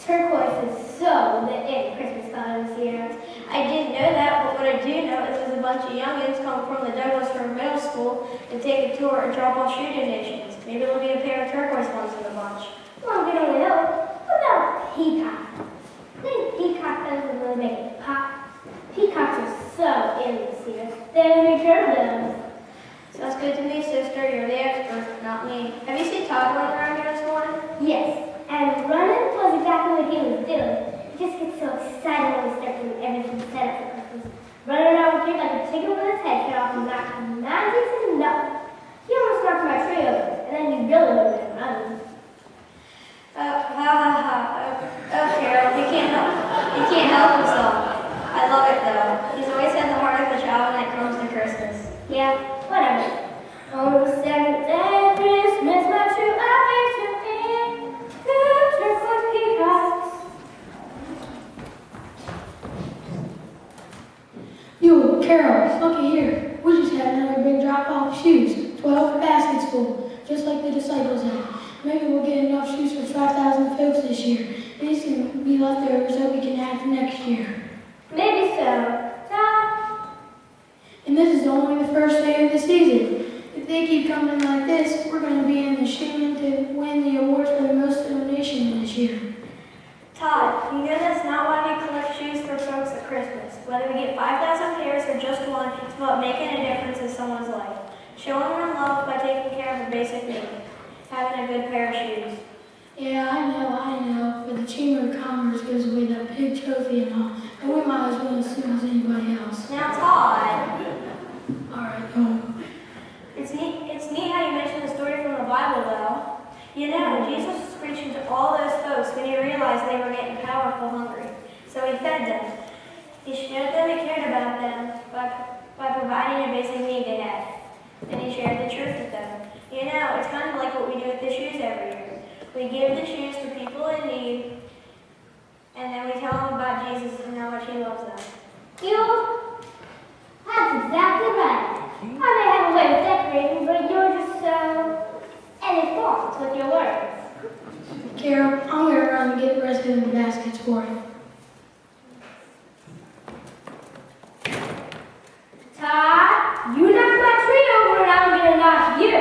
Turquoise is so the in Christmas color this year. I didn't know that, but what I do know is there's a bunch of youngins come from the Douglas Road Middle School and take a tour and drop off shoe donations. Maybe there'll be a pair of turquoise ones in the bunch. Well, we don't know. What about peacock? I think peacock doesn't really make it pop. Peacocks are so in this year. They have a picture of them. Sounds good to me, sister. You're the expert, not me. Have you seen Todd running around here this morning? Yes, and running was exactly what he was doing. He just gets so excited when we start doing everything set up for Christmas. Running around here like a chicken with his head cut off and knocking magic and nothing. He almost knocked my tree over, and then he really would have been running. Oh, Carol, he can't help himself. I love it though. He's always had the heart of a child when it comes to Christmas. Yeah, whatever. On the seventh day of Christmas, my true affection in two turquoise peacocks. Yo, Carol, looky here. We just had another big drop-off of shoes. 12 baskets full, just like the disciples had. Maybe we'll get enough shoes for 5,000 folks this year. These can be left over so we can add for next year. Maybe so. And this is only the first day of the season. If they keep coming like this, we're going to be in the shooting to win the award for the most donation this year. Todd, you know that's not why we collect shoes for folks at Christmas. Whether we get 5,000 pairs or just one, it's about making a difference in someone's life. Showing them love by taking care of a basic need. Having a good pair of shoes. Yeah, I know. But the Chamber of Commerce gives away that big trophy and all, and we might as well as soon as anybody else. Now, Todd. All right, go. It's neat how you mentioned the story from the Bible, though. You know, Jesus was preaching to all those folks when he realized they were getting powerful hungry. So he fed them. He showed them he cared about them by providing a basic need they had. Then he shared the truth with them. You know, it's kind of like what we do with the shoes every year. We give the shoes to people in need, and then we tell them about Jesus and how much he loves them. That's exactly right. I may have a way of decorating, but you're just so uninformed with your words. Carol, I'm going to run and get the rest of the baskets for you. Todd, you knocked my tree over and I'm going to knock you.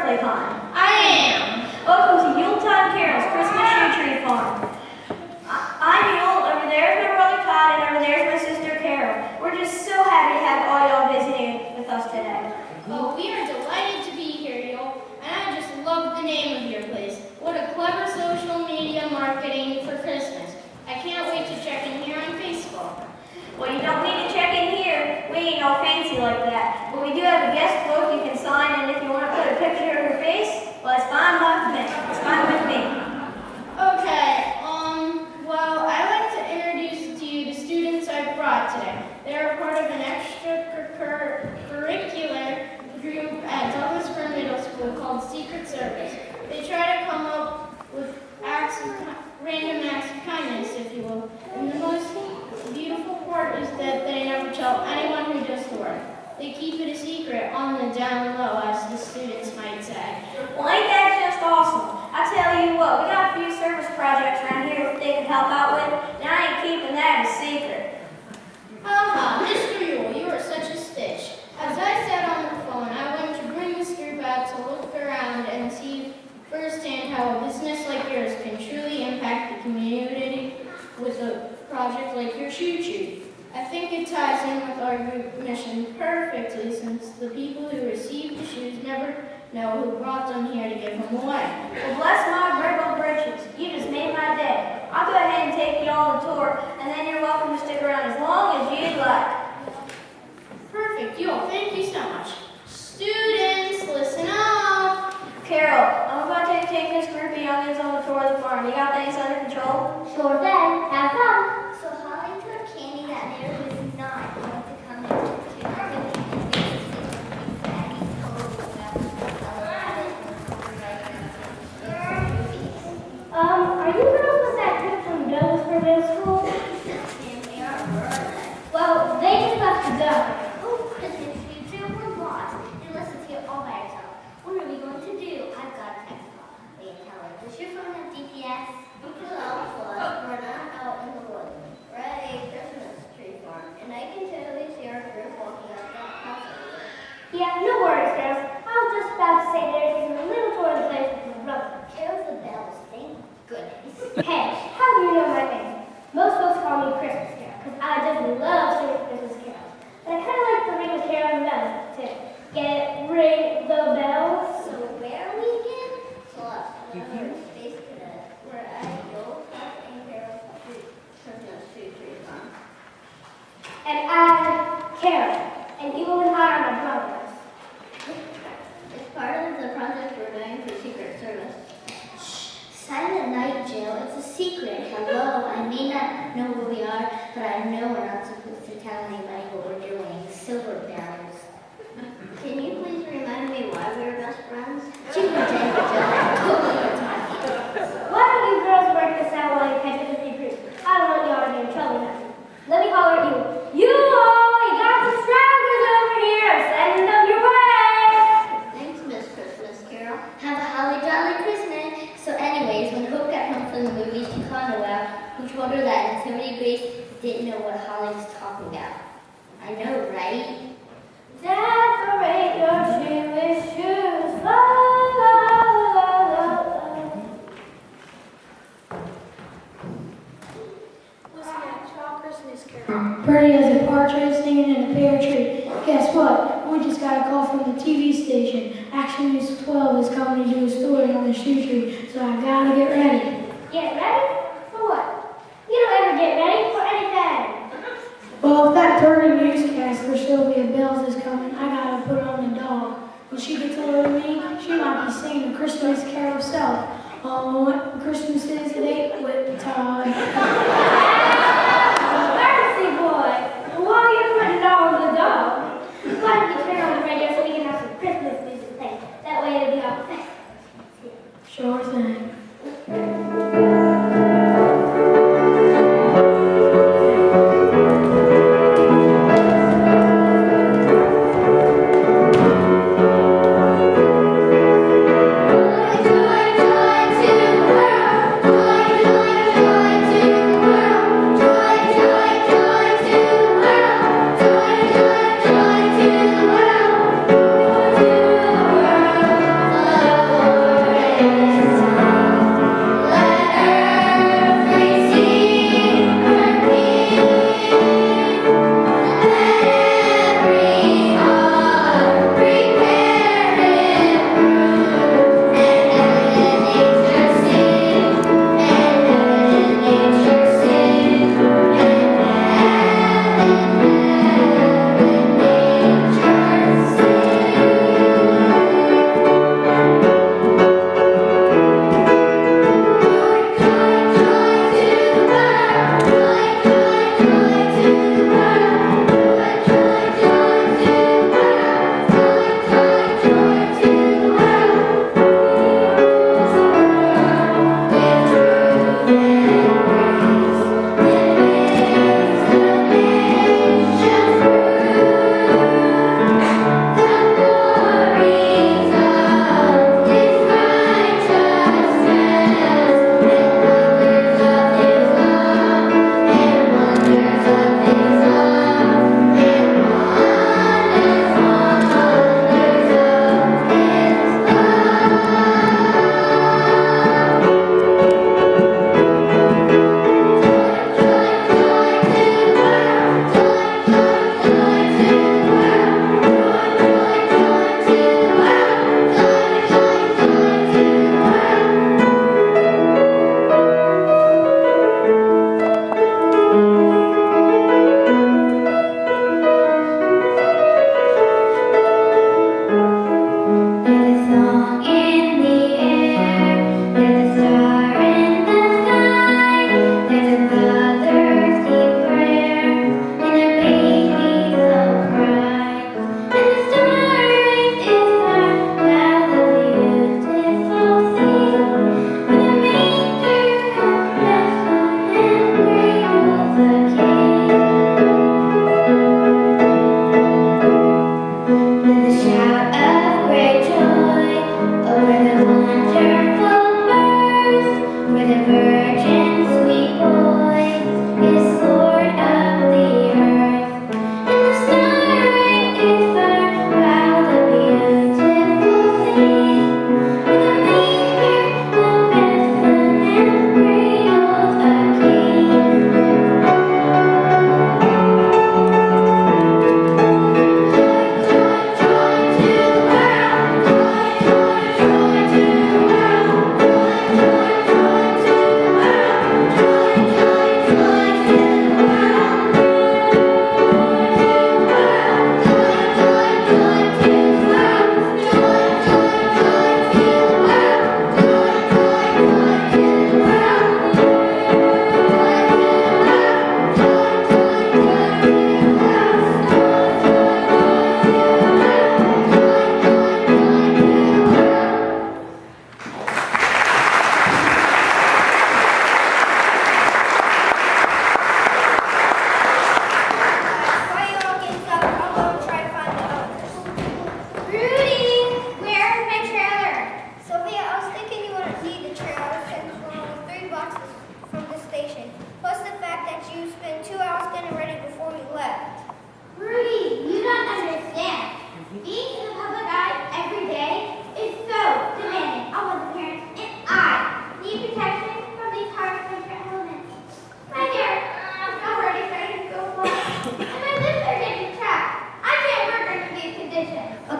birthday time? I am. Welcome to Yuletide Carol's Christmas Shoe Tree Farm. I'm Yule, over there is my brother Todd, and over there is my sister Carol. We're just so happy to have all y'all visiting with us today. Well, we are delighted to be here, Yule, and I just love the name of your place. What a clever social media marketing for Christmas. I can't wait to check in here on Facebook. Well, you don't need to check in here. We ain't all fancy like that. But we do have a guest book you can sign, and if you want to put a picture of your face, well, it's fine with me. It's fine with me. Okay, well, I'd like to introduce to you the students I brought today. They're part of an extracurricular group at Douglasburn Middle School called Secret Service. They try to come up with random acts of kindness, if you will. And the most beautiful part is that they never tell anyone who does the work. They keep it a secret on the down low, as the students might say. Well, ain't that just awesome? I tell you what, we got a few service projects around here that they can help out with, and I ain't keeping that a secret. Mr. Yule, you are such a stitch. As I said on the phone, I went to bring this group out to look around and see firsthand how a business like yours can truly impact the community with a project like your shoe tree. I think it ties in with our group mission perfectly, since the people who receive the shoes never know who brought them here to give them away. Well, bless my brittle britches. You just made my day. I'll go ahead and take you on the tour, and then you're welcome to stick around as long as you'd like. Perfect, Yule, thank you so much. Students, listen up. Carol, I'm about to take this group of youngins on the tour of the farm. You got things under control? Sure thing. Have fun. So Holly took Candy that Mary was not going to come into the Are you girls with that group from Douglasburn Middle School? Well, they just left to go. Oh, Christmas, you two were lost. And listen to it all by yourself. What are we going to do? I've got a text call. They tell her, does your phone have GPS? Hello, plus, we're not out in the woods. We're at a Christmas tree farm. And I can totally see our group walking up that house. Yeah, no worries, girls. I was just about to say there's a little tour of the place with my brother. Carol the bells, thank goodness. Hey, how do you know my name? Most folks call me Christmas Carol, because I just love singing Christmas carols. But I kind of like to ring the carol and bells, too. Get it? Ring the bells. So where are we again? So another space cadet. We're at Yule Club and Carol's Christmas Shoe Tree Farm. And I'm Carol, and you and I are my brothers. It's part of the project we're doing for Secret Service. Silent Night, Jill. It's a secret. Hello. I may not know who we are, but I know we're not supposed to tell anybody what we're doing. Silver bells. Can you please remind me why we were best friends? Jill, Jill. Totally Why don't you girls work this out while you catch up with your group? I don't want y'all to get in trouble now. Let me holler at you. You all, you got some stragglers over here. I'm sending them your way. Thanks, Miss Christmas Carol. Have a holly jolly Christmas. So anyways, when Hope got home from the movies, she called Noelle, who told her that Nativity Grace didn't know what Holly was talking about. I know, right? Decorate your tree with shoes. La, la, la, la, la. Christmas Carol. Pretty as a partridge singing in a pear tree. Guess what? We just got a call from the TV station. Action News 12 is coming to do a story on the shoe tree, so I gotta get ready. Get ready? For what? You don't ever get ready for anything. Well, if that pretty newscast for Sylvia Bells is coming, I gotta put on the dog. When she gets older than me, she might be singing a Christmas carol herself. Oh, Christmas is late with time. Mercy, boy. Why are you putting it all on the dog? Why don't you turn on the radio so we can have some Christmas music playing? That way it'll be all festive. Sure thing. Joy, joy to the world. Joy, joy, joy to the world.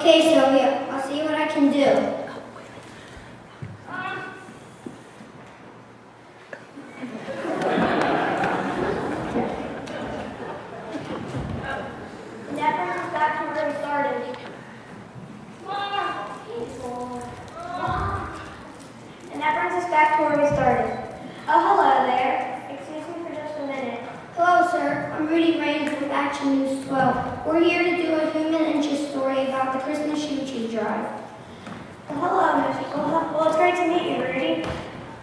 Okay, Sylvia, I'll see what I can do. And that brings us back to where we started. And that brings us back to where we started. Oh, hello there. Excuse me for just a minute. Hello, sir. I'm Rudy Raines with Action News 12. We're here to do a human interest story about the Christmas Shoe Tree Drive. Well, hello, Miss. Well, it's great to meet you, Rudy.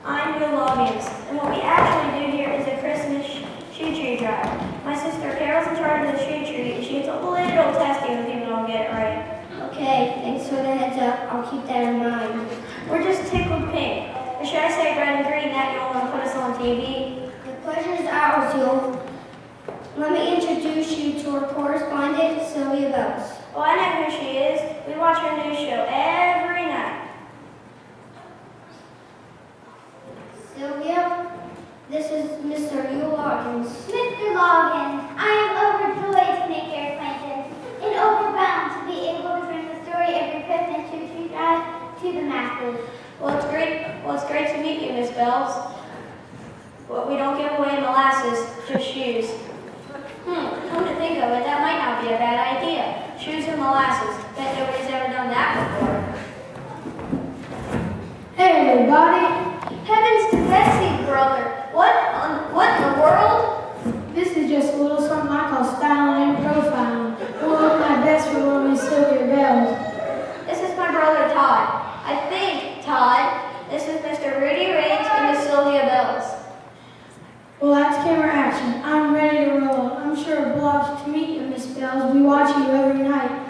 I'm Bill Loggins, and what we actually do here is a Christmas shoe tree drive. My sister Carol's in charge of the shoe tree, and she gets a little testy when people don't get it right. Okay, thanks for the heads up. I'll keep that in mind. We're just tickled pink. Or should I say red and green that you don't want to put us on TV? The pleasure is ours, Yul. Let me introduce you to our correspondent, Sylvia Bells. Well, I know who she is. We watch her news show every night. Sylvia, this is Mr. Yul Loggins. Mr. Loggins, I am overjoyed to make your acquaintance and overwhelmed to be able to bring the story of your Christmas Shoe Tree Drive to the masses. Well, it's great to meet you, Miss Bells. Well, we don't give away molasses, just shoes. Come to think of it, that might not be a bad idea. Shoes and molasses. Bet nobody's ever done that before. Hey, everybody. Heavens to Betsy, brother. What in the world? This is just a little something I call styling and profiling. I will look my best for little Miss Sylvia Bells. This is my brother Todd. I think, Todd, this is Mr. Rudy Raines and Miss Sylvia Bells. Well, that's camera action. I'm ready to roll. I'm sure obliged to meet you, Miss Bells. We watch you every night.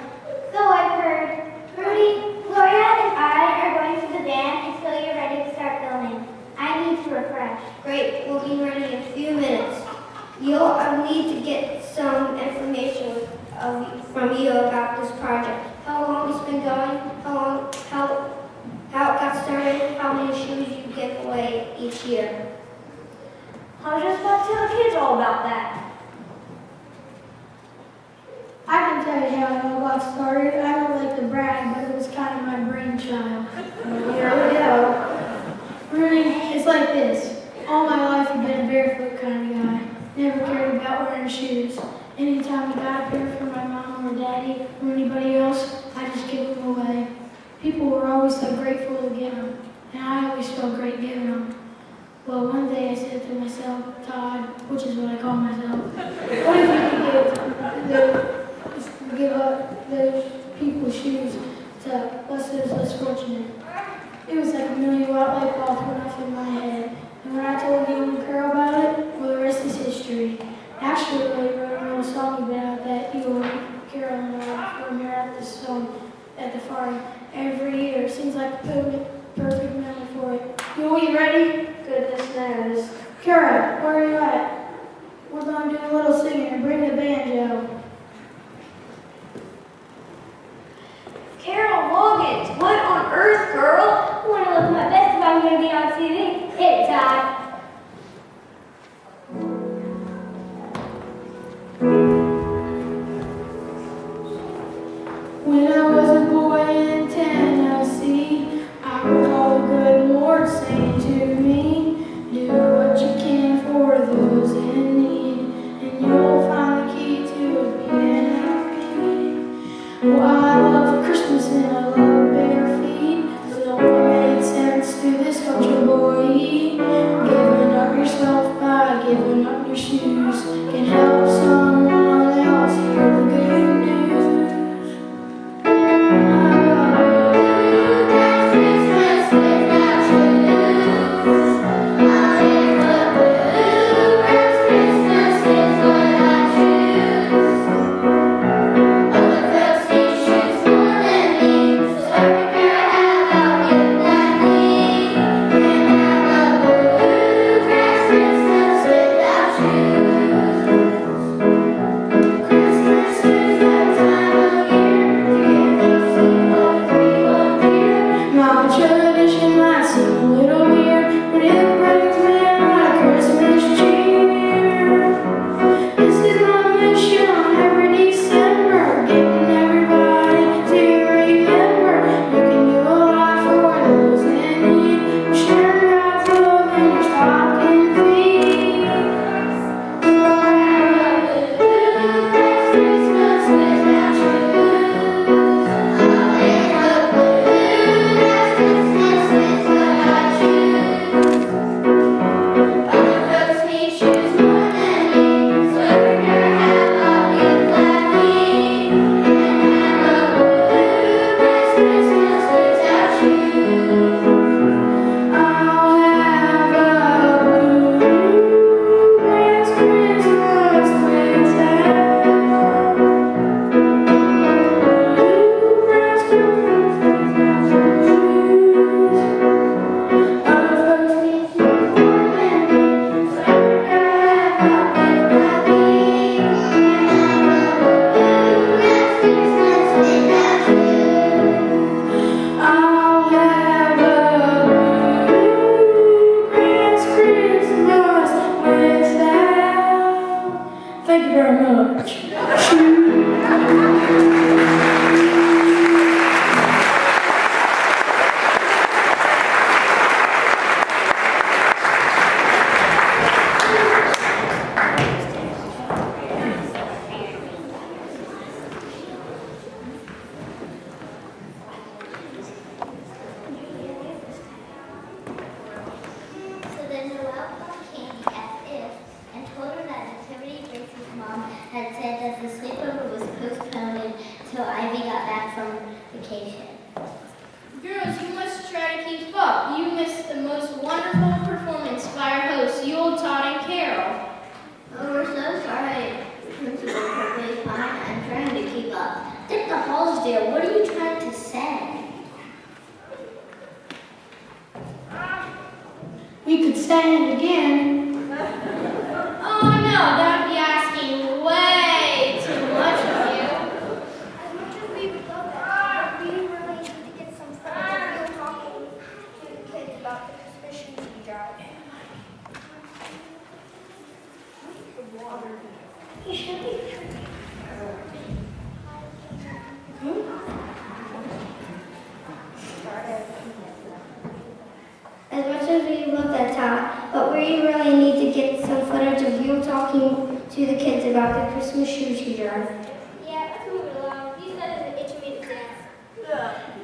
So I've heard. Rudy, Gloria, and I are going to the band until you're ready to start filming. I need to refresh. Great, we'll be ready in a few minutes. I'll need to get some information from you about this project. How long it's been going, how it got started, how many shoes you give away each year. I was just about to tell the kids all about that. I can tell you how it all got started. I don't like to brag, but it was kind of my brainchild. Here we go. Rudy, it's like this. All my life I've been a barefoot kind of guy. Never cared about wearing shoes. Anytime I got a pair for my mom or daddy or anybody else, I just give them away. People were always so grateful to give them, and I always felt great giving them. Well, one day I said to myself, Todd, which is what I call myself, what if you could give up those people's shoes to those less fortunate? It was like a million-watt light bulb went off in my head. And when I told you and Carol about it, well, the rest is history. Actually, we wrote a little song about that. You and Carol and I perform here at this song at the farm every year. Seems like a perfect melody for it. You ready? Goodness knows. Carol, where are you at? We're going to do a little singing and bring the banjo. Carol Loggins, what on earth, girl? I want to look my best if I'm going to be on TV. Hit it, Todd. When I was a boy in Tennessee, I recall the good Lord saying to me, do what you can for those in need, and you'll find the key to vacation. Girls, you must try to keep up. You missed the most wonderful performance by our hosts, Yule, Todd, and Carol. Oh, we're so sorry, Principal Perfectly Fine. I'm trying to keep up. Dick the halls, dear. What are you trying to say? We could stand again. Oh no, that would be asking way too much of you. As much as we would love that, we really need to get some footage of you talking to the kids about the Christmas shoe drive. You should be. As much as we love that town, but we really need to get some footage of you talking to the kids about the Christmas shoe drive. Yeah, let's move it along. These guys are itching me to dance.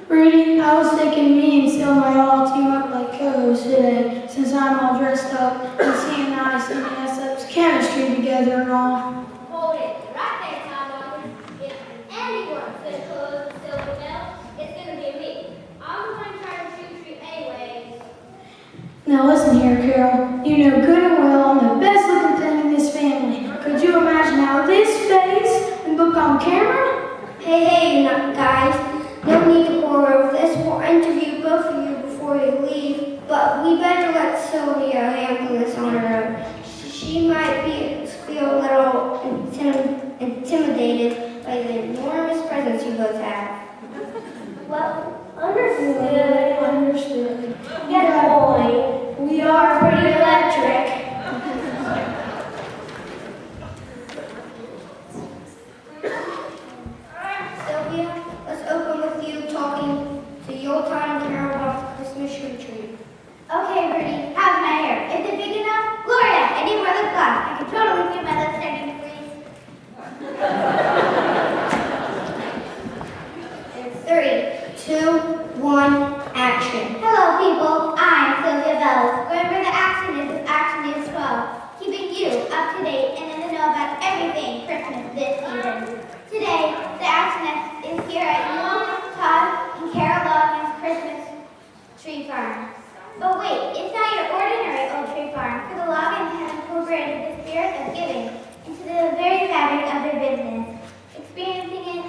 Rudy, I was thinking me and Sylvia all team up like co-hosts today, since I'm all dressed up, and she and I singing us chemistry together and all. Hold it right there, Tom. If anyone says hello to Silver Bell, it's gonna be me. I'm going to try to shoot you anyways. Now listen here, Carol. You know good and well I'm the best looking thing in this family. Could you imagine how this face would look on camera? Hey, guys, no need to bore over this. We'll interview both of you before you leave, but we better let Sylvia handle this on her own. She might feel a little intimidated by the enormous presence you both have. Well, understood. Get a boy. We are pretty electric. Sylvia, let's open with you talking to Yuletide and Carol about the Christmas shoe tree. Okay, Rudy, how's my hair? Is it big enough? Gloria, I need more lip gloss. I can totally feel my lips starting to freeze. In 3, 2, 1, action. Hello, people. I'm Sylvia Bells. Wherever the action is action is 12. Keeping you up to date and in the know about everything Christmas this season. Today, the action is here at Yule, Todd, and Carol Logan's Christmas tree farm. But wait, it's not your ordinary old tree farm, for the Logans have incorporated the spirit of giving into the very fabric of their business. Experiencing it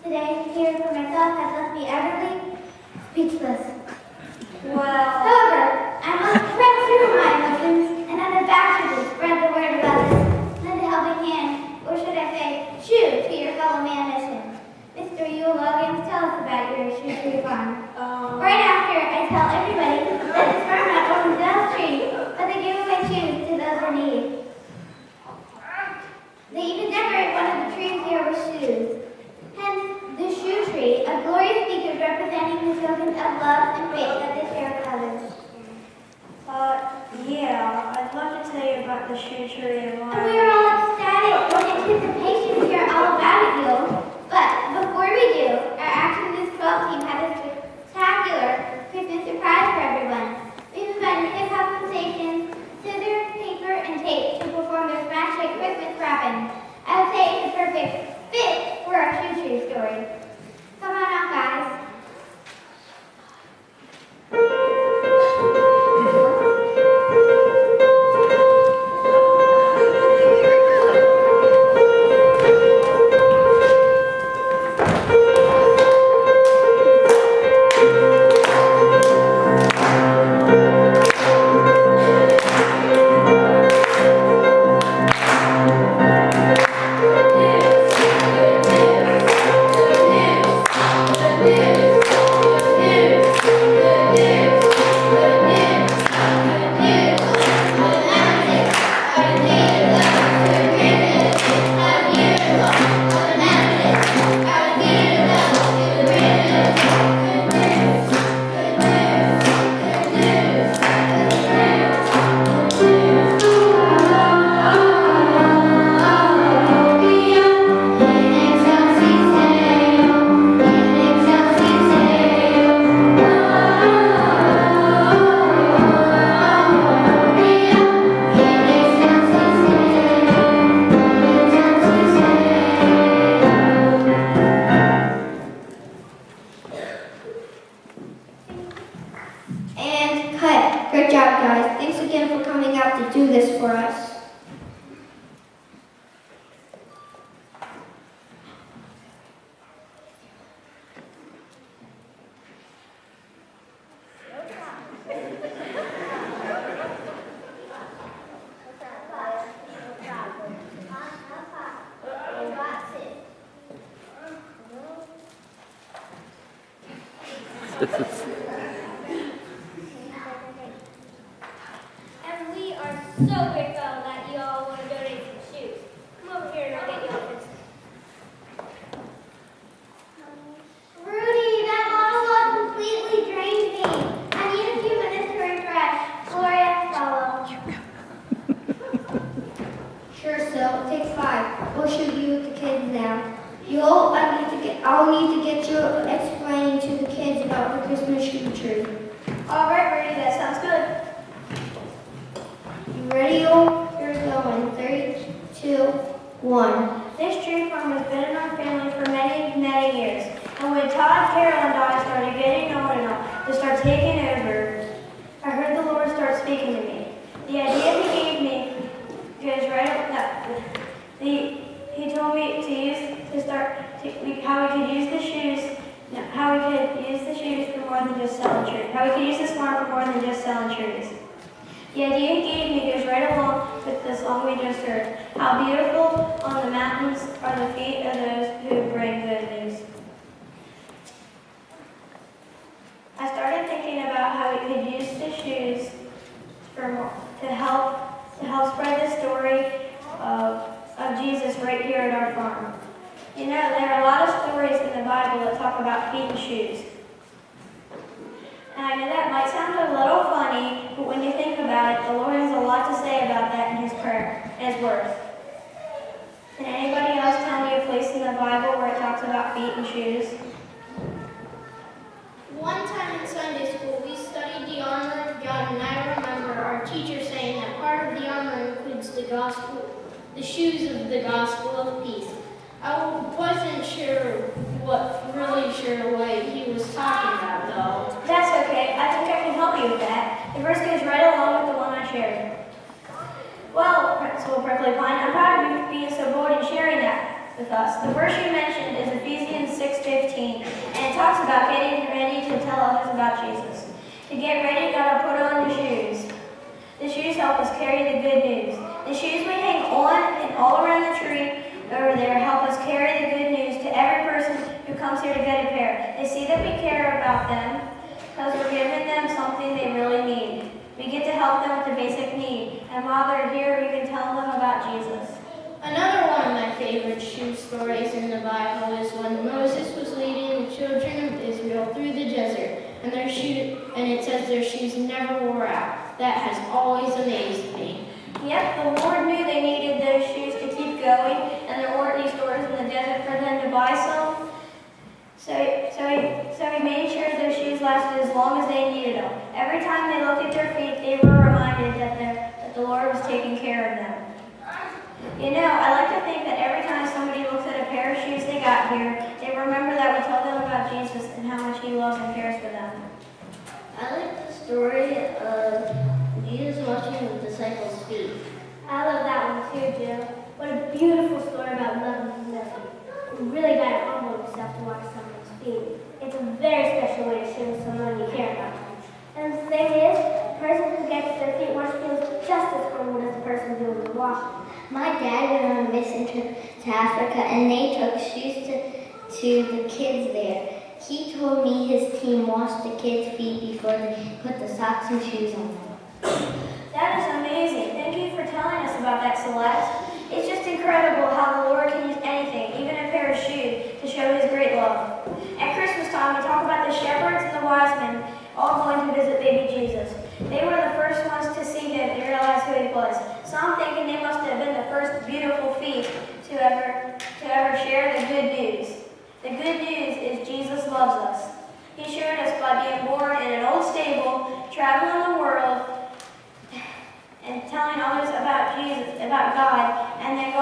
today here for myself has left me utterly speechless. Well, However, I must press through my emotions and unabashedly spread the word about this. Lend a helping hand, or should I say, shoe to your fellow man mission. Mr. Yule Logan, tell us about your shoe tree farm. Right after I tell everybody that this farm not only does trees, but they give away shoes to those in need. They even decorate one of the trees here with shoes. Hence, the shoe tree, a glorious beacon representing the tokens of love and faith that they share with others. Yeah, I'd love to tell you about the shoe tree and And we are all ecstatic with anticipation to hear all about it, Yule. But before we do, our Action This 12 team has a spectacular Christmas surprise for everyone. We've invited hip-hop sensations, scissors, paper, and tape to perform their smash-hit Christmas rapping. I would say it's a perfect fit for our shoe tree story. Come on out, guys. And we are so grateful that you all want to donate some shoes. Come over here and I'll get you all fixed. Rudy, that monologue completely drained me. I need a few minutes to refresh. Gloria, follow. Sure, Sil. It takes 5. We'll shoot you with the kids now. I'll need to get you explaining to the kids about the Christmas shoe tree. All right, Rudy, that sounds good. You ready, Yo? Here's going. 3, 2, 1. This tree farm has been in our family for many, many years. And when Todd, Carol, and I started getting old enough to start taking over, I heard the Lord start speaking to me. The idea He gave me goes right up that. He told me how we could use the shoes. How we could use the shoes for more than just selling trees. How we could use this farm for more than just selling trees. The idea He gave me goes right along with the song we just heard. How beautiful on the mountains are the feet of those who bring good news. I started thinking about how we could use the shoes to help spread the story of Jesus right here at our farm. You know, there are a lot of stories in the Bible that talk about feet and shoes. And I know that might sound a little funny, but when you think about it, the Lord has a lot to say about that in His prayer, in His Word. Can anybody else tell me a place in the Bible where it talks about feet and shoes? One time in Sunday school, we studied the armor of God, and I remember our teacher saying that part of the armor includes the gospel, the shoes of the gospel of peace. I wasn't really sure what he was talking about, though. That's okay. I think I can help you with that. The verse goes right along with the one I shared. Well, Principal Prickly Pine, I'm proud of you for being so bold in sharing that with us. The verse you mentioned is Ephesians 6:15, and it talks about getting ready to tell others about Jesus. To get ready, you gotta put on the shoes. The shoes help us carry the good news. The shoes we hang on and all around the tree over there help us carry the good news to every person who comes here to get a pair. They see that we care about them because we're giving them something they really need. We get to help them with the basic need. And while they're here, we can tell them about Jesus. Another one of my favorite shoe stories in the Bible is when Moses was leading the children of Israel through the desert, and it says their shoes never wore out. That has always amazed me. Yep, the Lord knew they needed those shoes to keep going, and there weren't any stores in the desert for them to buy some. So he made sure those shoes lasted as long as they needed them. Every time they looked at their feet, they were reminded that the Lord was taking care of them. You know, I like to think that every time somebody looks at a pair of shoes they got here, they remember that we tell them about Jesus and how much He loves and cares for them. I like the story of Jesus washing the disciples' feet. I love that one too, Jill. What a beautiful story about love and humility. You really got to humble yourself to wash someone's feet. It's a very special way to show someone you care about them. And the thing is, the person who gets their feet washed feels just as humbled as the person doing the washing. My dad went on a mission trip to Africa and they took shoes to the kids there. He told me his team washed the kids' feet before they put the socks and shoes on them. That is amazing. Thank you for telling us about that, Celeste. It's just incredible how the Lord can use anything, even a pair of shoes, to show His great love. At Christmas time, we talk about the shepherds and the wise men all going to visit baby Jesus. They were the first ones to see Him and realize who He was. Some thinking they must have been the first beautiful feet to ever share the good news. The good news is Jesus loves us. He showed us by being born in an old stable, traveling the world, and telling others about Jesus, about God, and then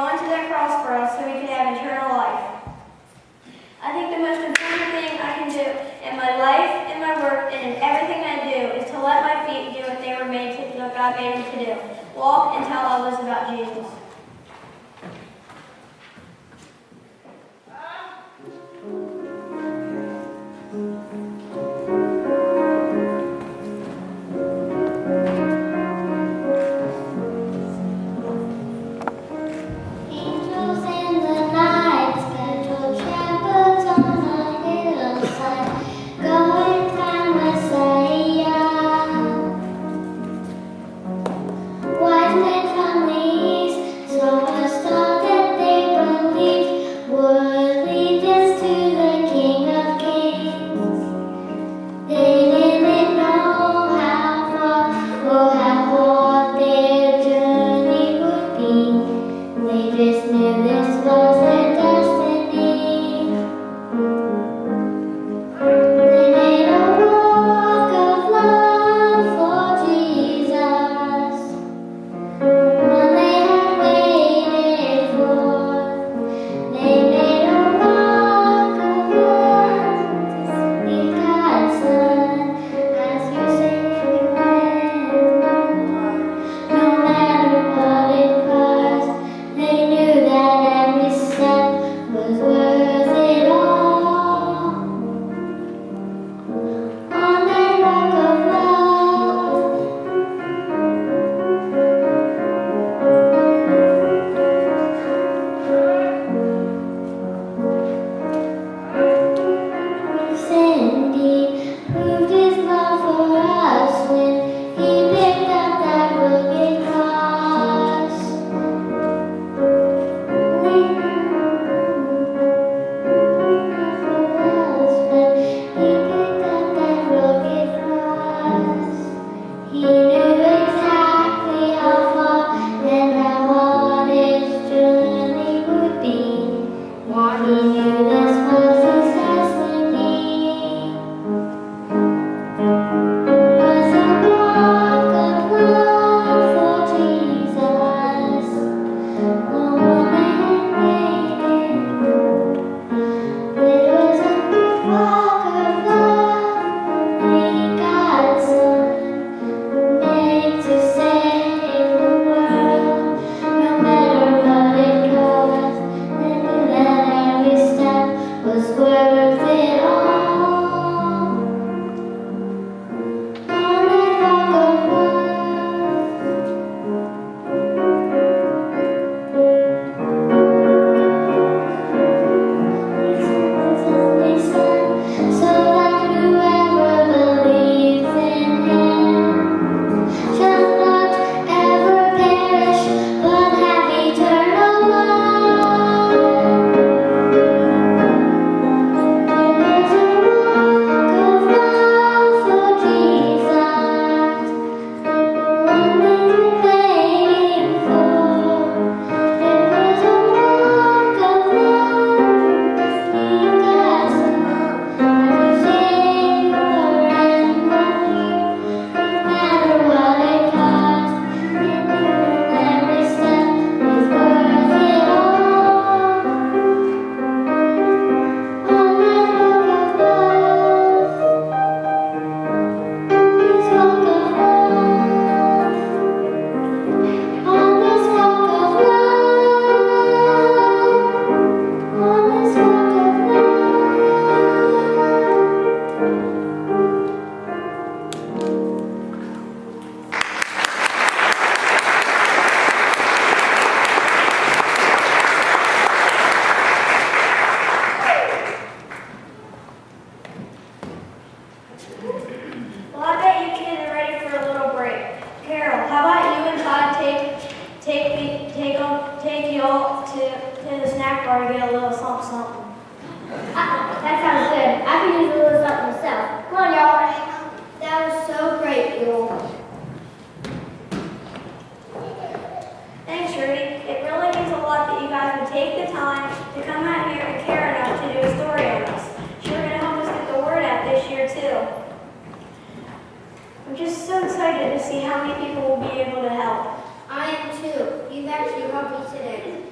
That sounds good. I could use a little something myself. Come on, y'all. That was so great, Yule. Thanks, Rudy. It really means a lot that you guys would take the time to come out here and care enough to do a story on us. Sure going to help us get the word out this year, too. I'm just so excited to see how many people will be able to help. I am too. You've actually helped me today.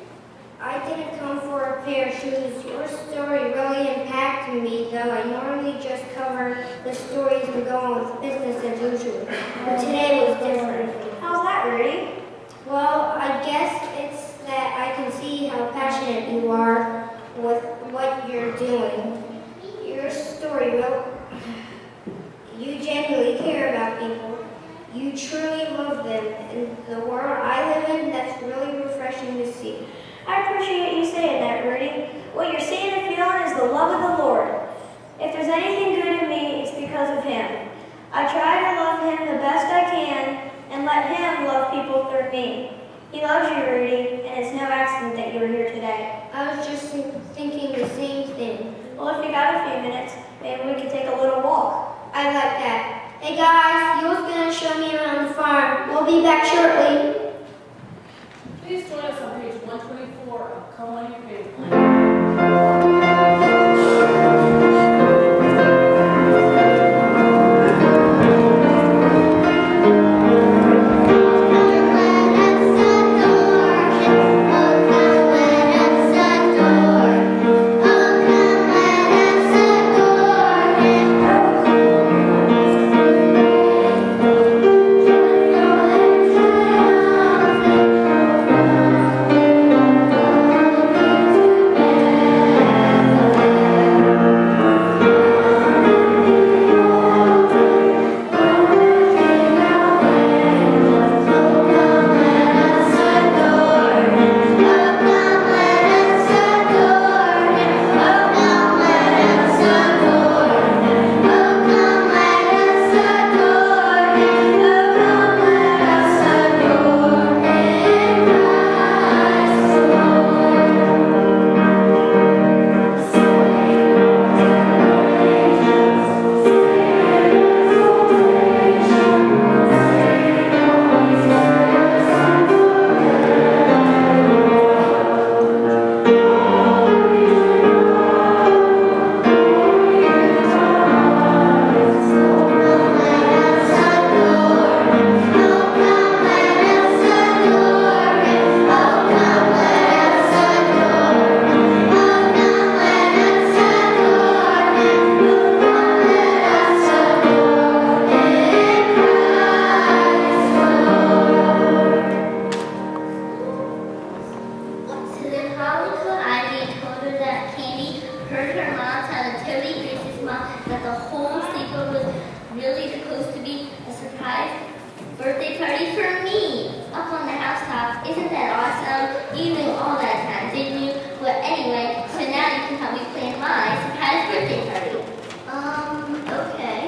I didn't come for a pair of shoes. Your story really impacted me, though I normally just cover the stories and go on with business as usual. But today was different. How's that, Rudy? Well, I guess it's that I can see how passionate you are with what you're doing. Your story, well, you genuinely care about people. You truly love them. In the world I live in, that's really refreshing to see. I appreciate you saying that, Rudy. What you're seeing and feeling is the love of the Lord. If there's anything good in me, it's because of Him. I try to love Him the best I can and let Him love people through me. He loves you, Rudy, and it's no accident that you were here today. I was just thinking the same thing. Well, if you got a few minutes, maybe we could take a little walk. I like that. Hey guys, Yule's gonna show me around the farm. We'll be back shortly. Please join us on page 1. 2024. Come on your favorite. That the whole sleepover was really supposed to be a surprise birthday party for me up on the housetop. Isn't that awesome? You knew all that time, didn't you? But anyway, so now you can help me plan my surprise birthday party. Okay.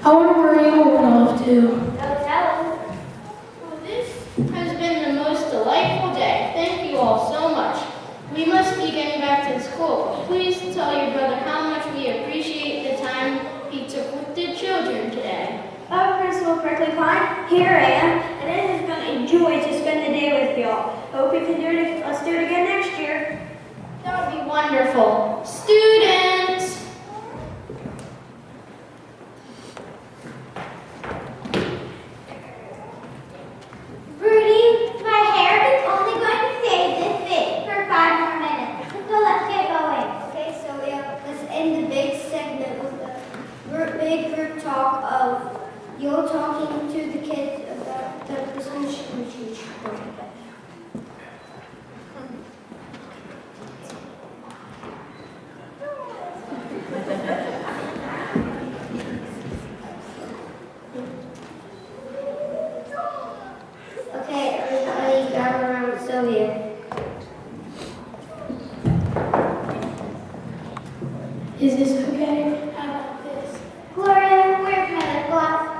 I wonder where you went off to. Don't tell. Well, this has been the most delightful day. Thank you all so much. We must be getting back to school. Please tell your brother how much we appreciate the time he took with the children today. Oh, Principal Prickly Pine, here I am, and it has been a joy to spend the day with y'all. Hope we can do it. Let's do it again next year. That would be wonderful. Students! Rudy, my hair is only going to stay this big for 5 more minutes. So let's get going. Okay, so let's end the big segment with a big group talk of you talking to the kids about the Christmas shoe-tree. Okay, everybody gather around Sylvia. Is this okay? How about this? Gloria, where's my lip gloss?